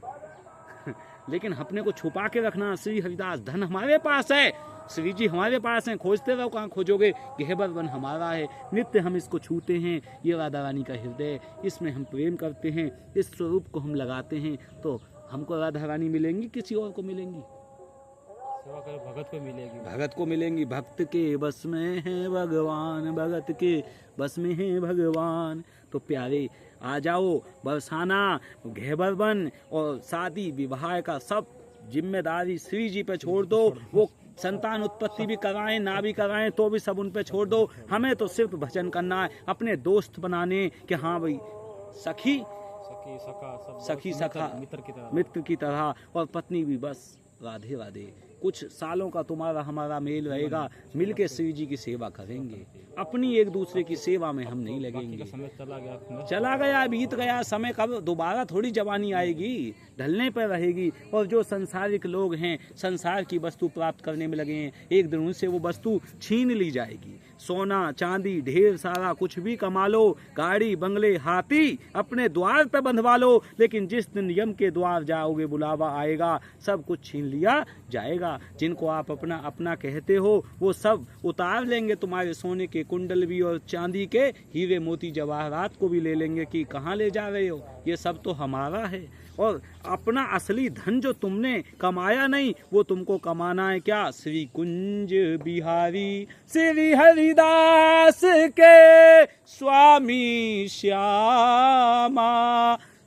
लेकिन अपने को छुपा के रखना। श्री हरिदास धन हमारे पास है, श्री जी हमारे पास हैं। खोजते रहो, कहाँ खोजोगे? गहबर वन हमारा है। नित्य हम इसको छूते हैं। ये राधा रानी का हृदय, इसमें हम प्रेम करते हैं। इस स्वरूप को हम लगाते हैं तो हमको राधा रानी मिलेंगी, किसी और को मिलेंगी? सेवा करो, भगत को मिलेगी, भगत को मिलेंगी। भक्त के बस में है भगवान, भगत के बस में है भगवान। तो प्यारे आ जाओ, बरसाना, गहबर वन और शादी विवाह का सब जिम्मेदारी श्री जी पे छोड़ दो। वो संतान उत्पत्ति भी कराएं ना भी कराएं तो भी सब उन पे छोड़ दो। हमें तो सिर्फ भजन करना है, अपने दोस्त बनाने कि हाँ भाई सखी सखा, सब सखी सखा मित्र की तरह, और पत्नी भी बस राधे राधे कुछ सालों का तुम्हारा हमारा मेल रहेगा, मिल के शिव जी की सेवा करेंगे। अपनी एक दूसरे की सेवा में हम नहीं लगेंगे। समय चला गया, चला गया, बीत गया समय, कब दोबारा थोड़ी जवानी आएगी, ढलने पर रहेगी। और जो संसारिक लोग हैं, संसार की वस्तु प्राप्त करने में लगे हैं, एक दिन उनसे वो वस्तु छीन ली जाएगी। सोना चांदी ढेर सारा कुछ भी कमा लो, गाड़ी बंगले हाथी अपने द्वार पे बंधवा लो, लेकिन जिस दिन यम के द्वार जाओगे, बुलावा आएगा, सब कुछ छीन लिया जाएगा। जिनको आप अपना अपना कहते हो वो सब उतार लेंगे, तुम्हारे सोने के कुंडल भी और चांदी के हीरे मोती जवाहरात को भी ले लेंगे कि कहाँ ले जा रहे हो, ये सब तो हमारा है। और अपना असली धन जो तुमने कमाया नहीं, वो तुमको कमाना है क्या? श्री कुंज बिहारी श्री हरिदास के स्वामी श्यामा,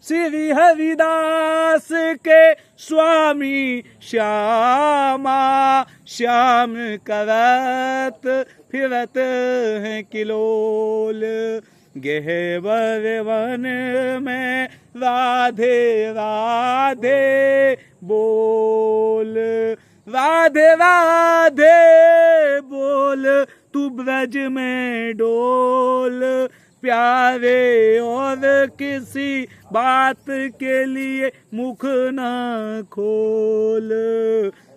श्री हरिदास के स्वामी श्यामा, श्याम करत फिरत हैं किलोल, गहवर वन में राधे राधे बोल, राधे राधे बोल, तू ब्रज में डोल, प्यारे और किसी बात के लिए मुख न खोल,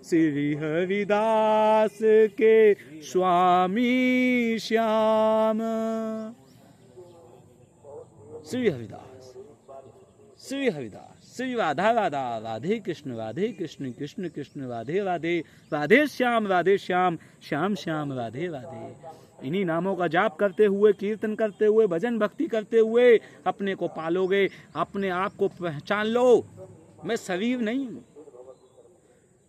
श्री हरिदास के स्वामी श्याम। श्री हरिदास, श्री हरिदास, श्री राधा राधा, राधे कृष्ण कृष्ण कृष्ण राधे राधे, राधे श्याम श्याम श्याम राधे राधे। इन्हीं नामों का जाप करते हुए, कीर्तन करते हुए, भजन भक्ति करते हुए अपने को पालोगे। अपने आप को पहचान लो, मैं शरीर नहीं हूँ।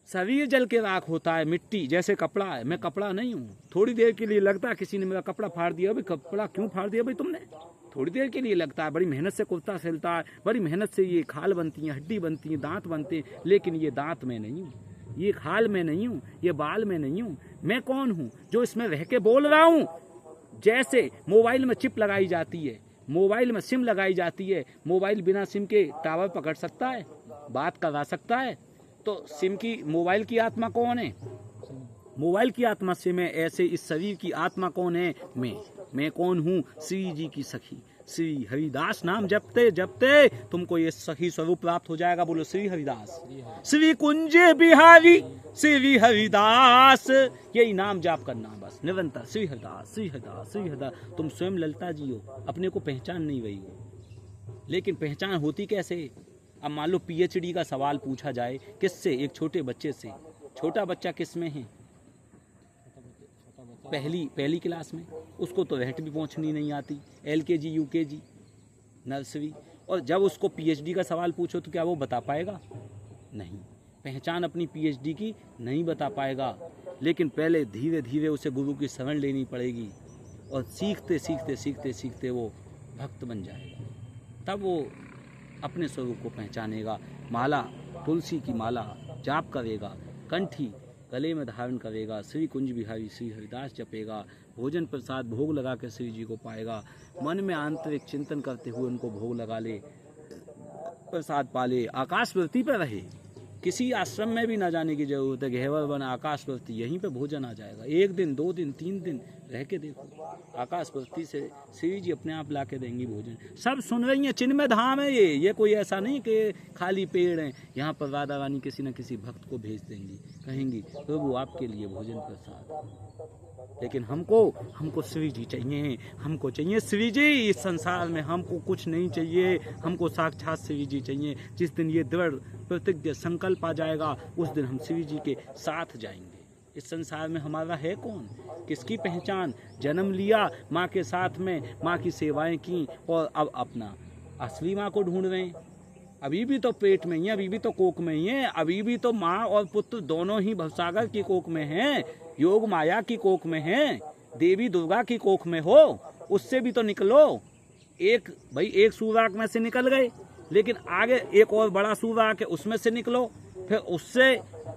शरीर जल के राख होता है, मिट्टी जैसे कपड़ा है, मैं कपड़ा नहीं हूँ। थोड़ी देर के लिए लगता है किसी ने मेरा कपड़ा फाड़ दिया, भाई कपड़ा क्यों फाड़ दिया भाई तुमने? थोड़ी देर के लिए लगता है, बड़ी मेहनत से कुर्ता सिलता है, बड़ी मेहनत से ये खाल बनती है, हड्डी बनती है, दांत बनते हैं, लेकिन ये दांत में नहीं हूँ, ये खाल में नहीं हूँ, ये बाल में नहीं हूँ। मैं कौन हूँ? जो इसमें रह के बोल रहा हूँ। जैसे मोबाइल में चिप लगाई जाती है, मोबाइल में सिम लगाई जाती है, मोबाइल बिना सिम के टावर पकड़ सकता है, बात करा सकता है, तो सिम की मोबाइल की आत्मा कौन है? मोबाइल की आत्मा सिम है। ऐसे इस शरीर की आत्मा कौन है? मैं कौन हूँ? श्री जी की सखी। श्री हरिदास नाम जपते जपते तुमको ये सखी स्वरूप प्राप्त हो जाएगा। बोलो श्री हरिदास। श्री कुंज बिहारी श्री हरिदास, यही नाम जाप करना बस निरंतर। श्री हरिदास श्री हरिदास श्री हरिदास। तुम स्वयं ललिता जी हो, अपने को पहचान नहीं रही हो, लेकिन पहचान होती कैसे? अब मान लो पीएचडी का सवाल पूछा जाए किससे? एक छोटे बच्चे से। छोटा बच्चा किस में है? पहली क्लास में। उसको तो रहट भी पहुंचनी नहीं आती, एलकेजी यूकेजी नर्सरी। और जब उसको पीएचडी का सवाल पूछो तो क्या वो बता पाएगा? नहीं, पहचान अपनी पीएचडी की नहीं बता पाएगा। लेकिन पहले धीरे धीरे उसे गुरु की शरण लेनी पड़ेगी, और सीखते सीखते सीखते सीखते वो भक्त बन जाएगा। तब वो अपने स्वरूप को पहचानेगा। माला, तुलसी की माला जाप करेगा, कंठी गले में धारण करेगा, श्री कुंज बिहारी श्री हरिदास जपेगा, भोजन प्रसाद भोग लगा के श्री जी को पाएगा। मन में आंतरिक चिंतन करते हुए उनको भोग लगा ले, प्रसाद पाले, आकाशवर्ती पर रहे। किसी आश्रम में भी ना जाने की जरूरत है। गहवर वन आकाशवर्ती, यहीं पे भोजन आ जाएगा। 1 दिन 2 दिन 3 दिन रह के देखो, आकाशवर्ती से श्री जी अपने आप ला के देंगी भोजन। सब सुन रही हैं, चिन्मय धाम है ये कोई ऐसा नहीं कि खाली पेड़ है। यहाँ पर राधा रानी किसी न किसी भक्त को भेज देंगी, कहेंगी प्रभु आपके लिए भोजन प्रसाद। लेकिन हमको श्री जी चाहिए, हमको चाहिए श्री जी। इस संसार में हमको कुछ नहीं चाहिए, हमको साक्षात श्री जी चाहिए। जिस दिन ये दृढ़ प्रतिज्ञ संकल्प आ जाएगा, उस दिन हम श्री जी के साथ जाएंगे। इस संसार में हमारा है कौन? किसकी पहचान? जन्म लिया माँ के साथ में, माँ की सेवाएं की, और अब अपना असली माँ को ढूंढ रहे हैं। अभी भी तो पेट में ही है, अभी भी तो कोख में ही है, अभी भी तो माँ और पुत्र दोनों ही भवसागर की कोख में हैं, योग माया की कोख में हैं, देवी दुर्गा की कोख में हो। उससे भी तो निकलो। एक सूराख में से निकल गए, लेकिन आगे एक और बड़ा सूराख है, उसमें से निकलो, फिर उससे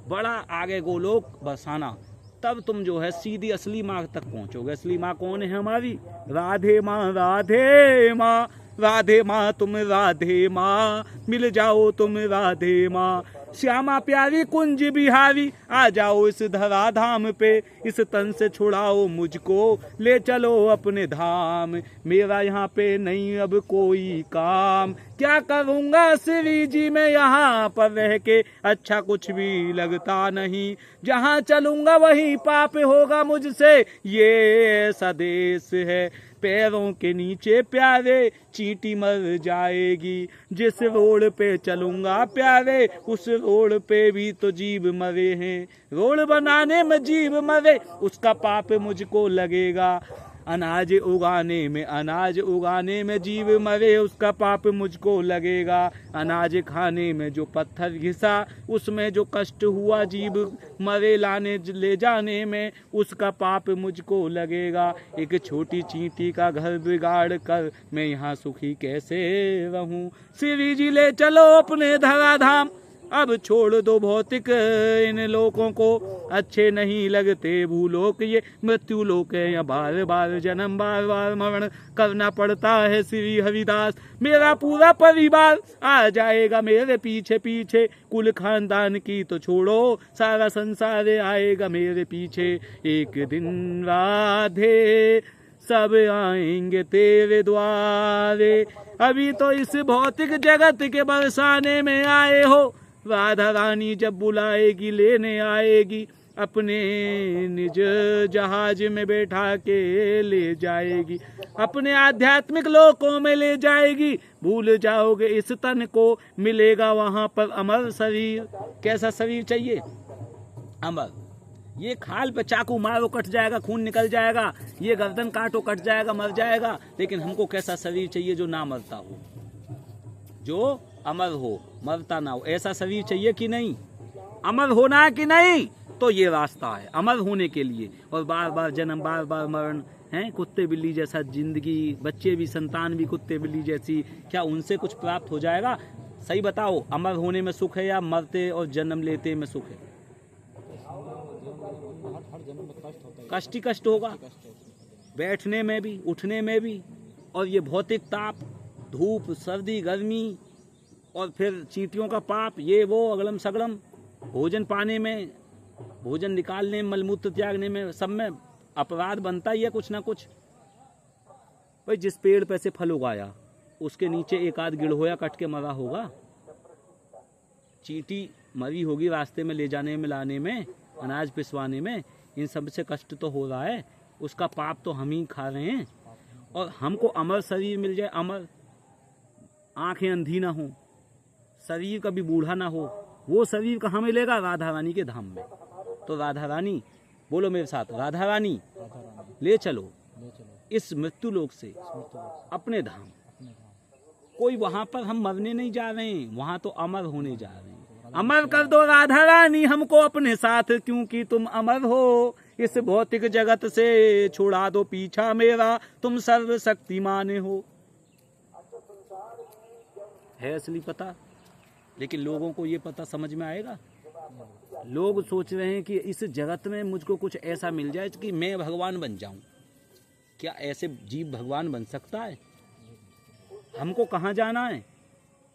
बड़ा आगे गोलोक बरसाना, तब तुम जो है सीधी असली माँ तक पहुंचोगे। असली माँ कौन है हमारी? राधे माँ, राधे माँ, राधे माँ तुम राधे माँ, मिल जाओ तुम राधे माँ। श्यामा प्यारी कुंज बिहारी, आ जाओ इस धरा धाम पे, इस तन से छुड़ाओ मुझको, ले चलो अपने धाम। मेरा यहाँ पे नहीं अब कोई काम, क्या करूँगा श्री जी मैं यहाँ पर रह के, अच्छा कुछ भी लगता नहीं। जहाँ चलूँगा वहीं पाप होगा मुझसे, ये ऐसा देश है। पैरों के नीचे प्यारे चींटी मर जाएगी, जिस रोड पे चलूंगा प्यारे उस रोड पे भी तो जीव मरे हैं। रोड बनाने में जीव मरे, उसका पाप मुझको लगेगा। अनाज उगाने में जीव मरे, उसका पाप मुझको लगेगा। अनाज खाने में जो पत्थर घिसा, उसमें जो कष्ट हुआ जीव मरे लाने ले जाने में, उसका पाप मुझको लगेगा। एक छोटी चींटी का घर बिगाड़ कर मैं यहाँ सुखी कैसे रहूं। श्री जी ले चलो अपने धराधाम, अब छोड़ दो भौतिक इन लोगों को, अच्छे नहीं लगते भूलोक ये मृत्यु लोक है। या बार बार जन्म बार बार मरण करना पड़ता है। श्री हरिदास मेरा पूरा परिवार आ जाएगा मेरे पीछे पीछे, कुल खानदान की तो छोड़ो सारा संसार आएगा मेरे पीछे। एक दिन राधे सब आएंगे तेरे द्वारे, अभी तो इस भौतिक जगत के बरसाने में आए हो। राधा रानी जब बुलाएगी लेने आएगी, अपने निज जहाज में बैठा के ले जाएगी, अपने आध्यात्मिक लोकों में ले जाएगी। भूल जाओगे इस तन को, मिलेगा वहां पर अमर शरीर। कैसा शरीर चाहिए? अमर। ये खाल पे चाकू मारो कट जाएगा, खून निकल जाएगा, ये गर्दन काटो कट जाएगा, मर जाएगा। लेकिन हमको कैसा शरीर चाहिए? जो ना मरता हो, जो अमर हो, मरता ना हो। ऐसा शरीर चाहिए कि नहीं? अमर होना है कि नहीं? तो ये रास्ता है अमर होने के लिए। और बार बार जन्म बार बार मरण है, कुत्ते बिल्ली जैसा जिंदगी, बच्चे भी संतान भी कुत्ते बिल्ली जैसी, क्या उनसे कुछ प्राप्त हो जाएगा? सही बताओ, अमर होने में सुख है या मरते और जन्म लेते में सुख है? कष्ट ही कष्ट होगा, बैठने में भी उठने में भी। और ये भौतिक ताप, धूप सर्दी गर्मी, और फिर चींटियों का पाप, ये वो अगलम सगलम, भोजन पाने में, भोजन निकालने में, मलमूत्र त्यागने में, सब में अपराध बनता ही है कुछ ना कुछ। भाई जिस पेड़ पे से फल उगाया उसके नीचे एक आध गिड़होया कट के मरा होगा, चींटी मरी होगी रास्ते में ले जाने में लाने में, अनाज पिसवाने में। इन सब से कष्ट तो हो रहा है, उसका पाप तो हम ही खा रहे हैं। और हमको अमर शरीर मिल जाए, अमर, आंखें अंधी ना हो, शरीर कभी बूढ़ा ना हो, वो शरीर कहाँ मिलेगा? राधा रानी के धाम में। तो राधा रानी, बोलो मेरे साथ, राधा रानी ले चलो इस मृत्यु लोक से अपने धाम। कोई वहां पर हम मरने नहीं जा रहे हैं, वहां तो अमर होने जा रहे हैं। अमर कर दो राधा रानी हमको अपने साथ, क्योंकि तुम अमर हो। इस भौतिक जगत से छुड़ा दो पीछा मेरा, तुम सर्वशक्तिमान हो। है असली पता, लेकिन लोगों को ये पता समझ में आएगा? लोग सोच रहे हैं कि इस जगत में मुझको कुछ ऐसा मिल जाए कि मैं भगवान बन जाऊं। क्या ऐसे जीव भगवान बन सकता है? हमको कहाँ जाना है?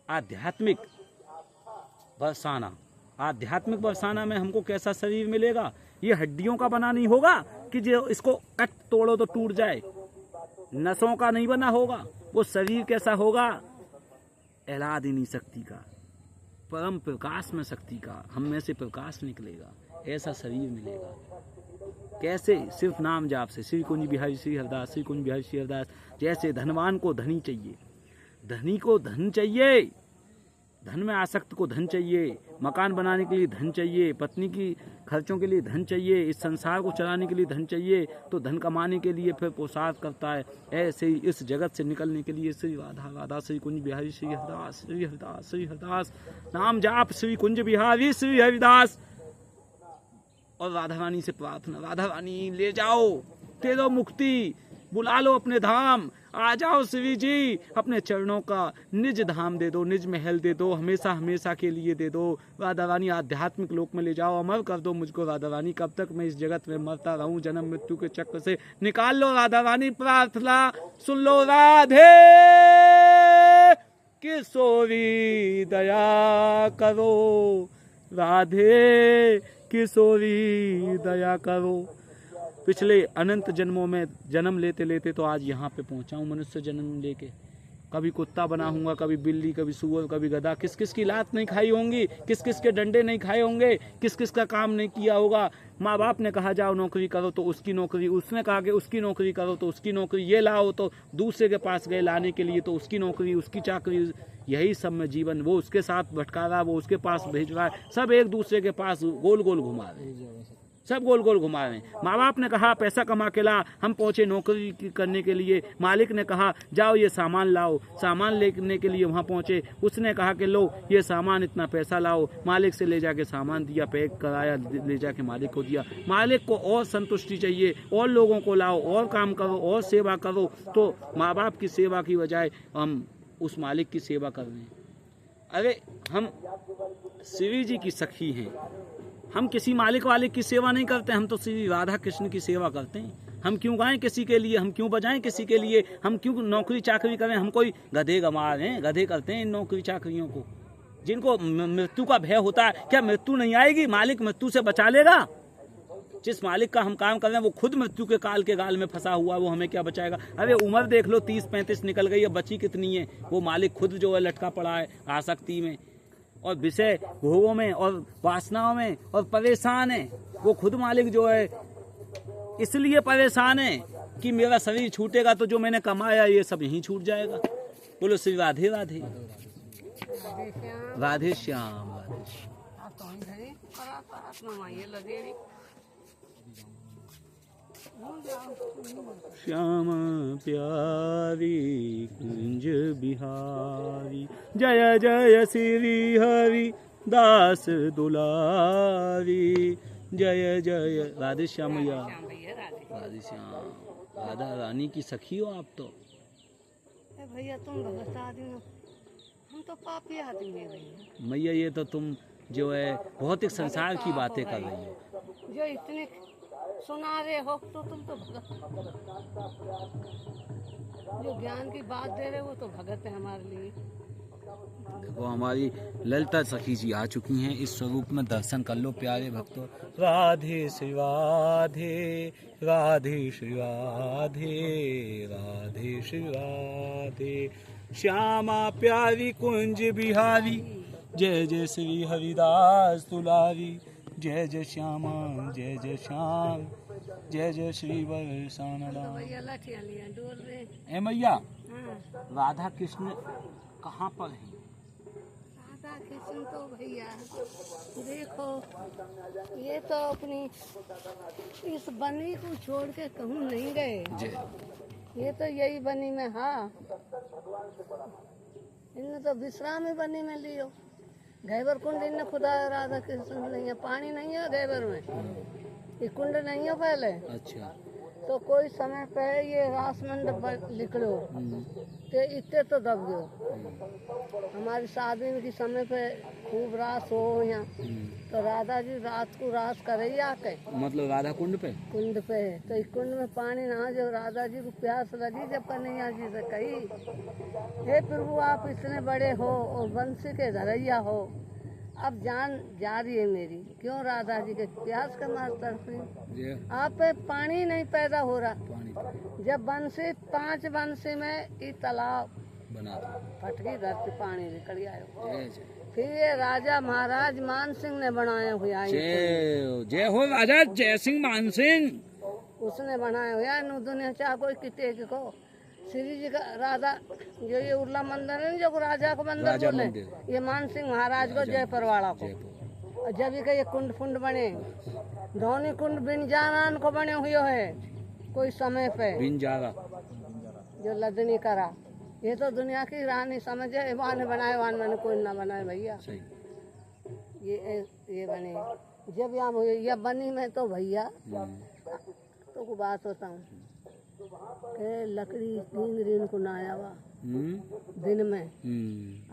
आध्यात्मिक बरसाना। आध्यात्मिक बरसाना में हमको कैसा शरीर मिलेगा? ये हड्डियों का बना नहीं होगा कि जो इसको कट तोड़ो तो टूट जाए, नसों का नहीं बना होगा। वो शरीर कैसा होगा? एलादिनी शक्ति का, परम प्रकाश में शक्ति का, हम में से प्रकाश निकलेगा, ऐसा शरीर मिलेगा। कैसे? सिर्फ नाम जाप से। श्री कुंज बिहारी श्री हरदास, श्री कुंज बिहारी श्री हरदास। जैसे धनवान को धनी चाहिए, धनी को धन चाहिए, धन में आसक्त को धन चाहिए, मकान बनाने के लिए धन चाहिए, पत्नी की खर्चों के लिए धन चाहिए, इस संसार को चलाने के लिए धन चाहिए, तो धन कमाने के लिए फिर पुरुषार्थ करता है। ऐसे ही इस जगत से निकलने के लिए श्री राधा राधा, श्री कुंज बिहारी श्री हरदास, श्री हरदास श्री हरदास। नाम जाप श्री कुंज बिहारी श्री हरिदास। और राधा रानी से प्रार्थना, राधा रानी ले जाओ, दे दो मुक्ति, बुला लो अपने धाम, आ जाओ श्री जी, अपने चरणों का निज धाम दे दो, निज महल दे दो, हमेशा हमेशा के लिए दे दो। राधा रानी आध्यात्मिक लोक में ले जाओ, अमर कर दो मुझको राधा रानी, कब तक मैं इस जगत में मरता रहूं, जन्म मृत्यु के चक्र से निकाल लो राधा रानी, प्रार्थना सुन लो। राधे किशोरी दया करो, राधे किशोरी दया करो। पिछले अनंत जन्मों में जन्म लेते लेते तो आज यहाँ पे पहुँचा हूँ मनुष्य जन्म लेके। कभी कुत्ता बना हूँगा, कभी बिल्ली, कभी सुअर, कभी गधा। किस किस की लात नहीं खाई होंगी, किस किस के डंडे नहीं खाए होंगे, किस किस का काम नहीं किया होगा। माँ बाप ने कहा जाओ नौकरी करो तो उसकी नौकरी, उसने कहा कि उसकी नौकरी करो तो उसकी नौकरी, ये लाओ तो दूसरे के पास गए लाने के लिए तो उसकी नौकरी, उसकी चाकरी। यही सब में जीवन, वो उसके साथ भटका रहा, वो उसके पास भेज रहा है, सब एक दूसरे के पास गोल गोल घुमा रहे हैं, सब गोल गोल घुमा रहे हैं। माँ बाप ने कहा पैसा कमा के ला, हम पहुंचे नौकरी करने के लिए। मालिक ने कहा जाओ ये सामान लाओ, सामान लेने के लिए वहाँ पहुंचे। उसने कहा कि लो ये सामान, इतना पैसा लाओ। मालिक से ले जाके सामान दिया, पैक कराया, ले जाके मालिक को दिया। मालिक को और संतुष्टि चाहिए, और लोगों को लाओ, और काम करो, और सेवा करो। तो माँ बाप की सेवा की बजाय हम उस मालिक की सेवा कर रहे हैं। अरे हम श्री जी की सखी हैं, हम किसी मालिक वाले की सेवा नहीं करते, हम तो श्री राधा कृष्ण की सेवा करते हैं। हम क्यों गाएं किसी के लिए, हम क्यों बजाएं किसी के लिए, हम क्यों नौकरी चाकरी करें। हम कोई गधे गमार हैं, गधे करते हैं इन नौकरी चाकरियों को, जिनको मृत्यु का भय होता है। क्या मृत्यु नहीं आएगी? मालिक मृत्यु से बचा लेगा। जिस मालिक का हम काम कर रहे हैं वो खुद मृत्यु के काल के गाल में फंसा हुआ है, वो हमें क्या बचाएगा। अरे उम्र देख लो 30-35 निकल गई है, बची कितनी है। वो मालिक खुद जो है लटका पड़ा है आसक्ति में और विषय भोगों में और वासनाओं में और परेशान है। वो खुद मालिक जो है इसलिए परेशान है कि मेरा शरीर छूटेगा तो जो मैंने कमाया ये सब यहीं छूट जाएगा। बोलो श्री राधे राधे, राधे श्याम, राधे श्याम प्यारी कुंज बिहारी, जय जय श्री हरि दास दुलारी, जय जय राधे श्याम मैया, राधे श्याम। राधा रानी की सखी हो आप तो। भैया तुम भगत आदमी हो, हम तो पापी आदमी है भैया। मैया ये तो तुम जो है भौतिक संसार की बातें कर रही हो। जो इतने सुना रहे हो तो तुम तो भगत, जो ज्ञान की बात दे रहे हो वो तो भगत है हमारे लिए। देखो हमारी ललिता सखी जी आ चुकी हैं, इस स्वरूप में दर्शन कर लो प्यारे भक्तों। राधे श्री राधे, राधे श्री राधे, राधे श्री राधे, श्यामा प्यारी कुंज बिहारी, जय जय श्री हरिदास दुलारी, जय जय श्यामा, जय जय श्याम, जय जय श्री बरसाना। भैया लाठियां लिया डोल रहे। ए मैया, हाँ। राधा कृष्ण कहाँ पर हैं? राधा कृष्ण तो भैया देखो, ये तो अपनी इस बनी को छोड़ के कहूँ नहीं गए। ये तो यही बनी में, हाँ इनने तो विश्राम ही बनी में लियो। गैबर कुंड इनने खुदा राधा कृष्ण नहीं है, पानी नहीं है गैबर में, ये कुंड नहीं है पहले। अच्छा। तो कोई समय पे ये रास मंडप निकलो तो इतने तो दब गयो। हमारी शादी की समय पे खूब रास हो यहाँ, तो राधा जी रात को रास करे आके, मतलब राधा कुंड पे? कुंड पे। तो इस कुंड में पानी ना, जब राधा जी को प्यास लगी, जब कन्हैया जी से कही हे प्रभु आप इतने बड़े हो और वंशी के धरैया हो, अब जान जा रही है मेरी, क्यों राधा जी के प्यास का मार तड़प रही, आप पे पानी नहीं पैदा हो रहा। जब बंसी 5 बंसी में ये तालाब बना फटकी धरती पानी निकल गया। फिर ये राजा महाराज मान सिंह ने बनाया हुआ, जय हो राजा जय सिंह मान सिंह, उसने बनाया हुआ नु दुनिया चाह कोई किते को। श्री जी का राधा जो ये उर्ला मंदिर है जो राजा को मंदिर बोले, ये मान सिंह महाराज को जय परवाड़ा को। और जब ये कुंड फुंड बने, धौनी कुंड बिनजारान को बने हुए है कोई समय पे, बिनजारा जो लदनी करा। ये तो दुनिया की रानी समझे, वान बनाए वान मैंने कोई ना बनाए भैया। ये बने जब यहाँ हुए, यह बनी में तो भैया तो को बात होता हूँ, के लकड़ी 3 दिन को ना आवा दिन में।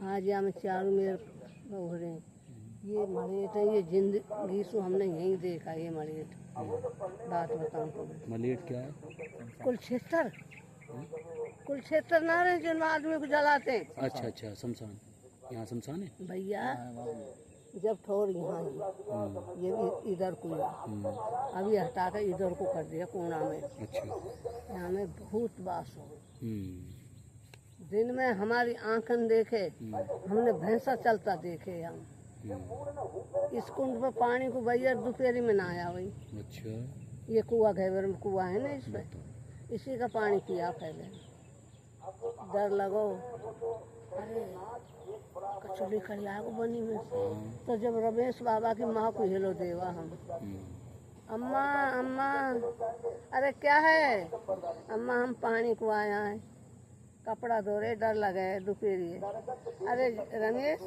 आज या में चारों मेरे बहू रहे ये मलेट है, ये जिंदगी से हमने यहीं देखा ये मलेट। बात बताऊं तो मलेट क्या है? कुलक्षेत्र ना रहे जिन आदमी को जलाते हैं। अच्छा अच्छा, शमशान। यहाँ शमशान है भैया, जब ठोर यहाँ ये भी इधर को अभी हटा कर इधर को कर दिया कोना में। अच्छा। यहाँ में बहुत बास हो। दिन में हमारी आंखन देखे, हमने भैंसा चलता देखे। हम इस कुंड पर पानी को भैया दोपहरी में ना आया वही। अच्छा। ये कुआ घेवर में कुआ है ना, इसमें इसी का पानी पिया पहले। डर लगो, अरे कचौड़ी खड़िया को बनी में से। तो जब रमेश बाबा की माँ को हेलो देवा हम, अम्मा अम्मा, अरे क्या है अम्मा, हम पानी को आया है, कपड़ा धो रहे, डर लगे दोपहरी। अरे रमेश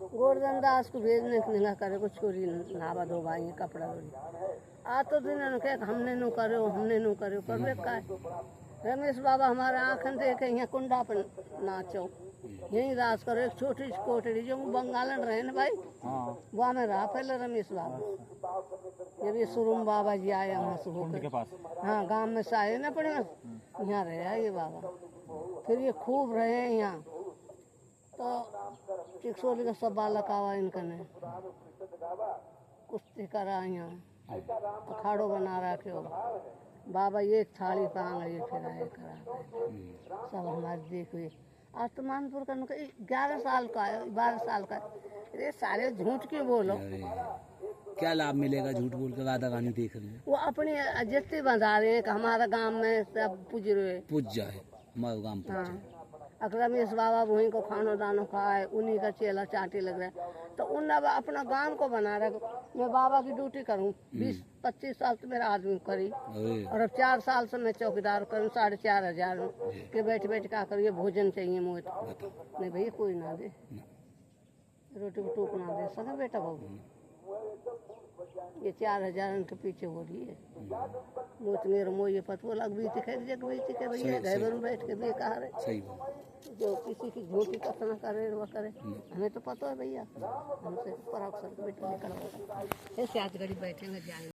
गोवर्धन दास को भेजने के निगाह करे कुछ चोरी नहावा धो भाई कपड़ा धो आ तो दिन हमने नो करे करवे का। रमेश बाबा हमारे आँखन देखे यहाँ कुंडा पर नाचो, यही रास करो। एक छोटी सी कोठरी जो बंगालन रहे ना भाई, वहाँ में रहा पहले रमेश बाबा। जब ये सुरुम बाबा जी आए वहाँ से होकर, हाँ गांव में से आए ना पड़े, यहाँ रहे ये बाबा। फिर ये खूब रहे यहाँ, तो चिकसोली का सब बालक आवा इनका ने कुश्ती करा, यहाँ अखाड़ो बना रखे हो। बाबा ये थाली पांग ये फिर आए करा सब हमारे देखिए। आत्मानपुर का 11 साल का है, 12 साल का है। ये सारे झूठ क्यों बोलो? क्या लाभ मिलेगा झूठ बोल के? राधा रानी देख रहे हैं, वो अपनी जितनी बंधा रहे हैं कि हमारा गांव में सब पूज रहे, पूज जाए हमारे गांव पूज जाए। रमेश बाबा वहीं को खानो दानो खाए, उन्हीं का चेला चाटी लग रहा है। तो उन अब अपना गांव को बना रहा। मैं बाबा की ड्यूटी करूं 20-25 साल तो मेरा आदमी करी, और अब 4 साल से मैं चौकीदार करूं 4,500 के बैठ क्या करिए, भोजन चाहिए मुझे। नहीं भैया कोई ना दे, रोटी को टूक ना दे सके बेटा बहू। ये 4,000 के पीछे हो रही है। मुझ मेरे मोये पतो लग बीती के भैया घर में बैठ के बेकार है। सही बात। जो किसी की झूठी कथना करे वो करे, हमें तो पता है भैया, हमसे पर अक्सर बेटे निकल ऐसे आज घड़ी बैठेंगे जाएंगे।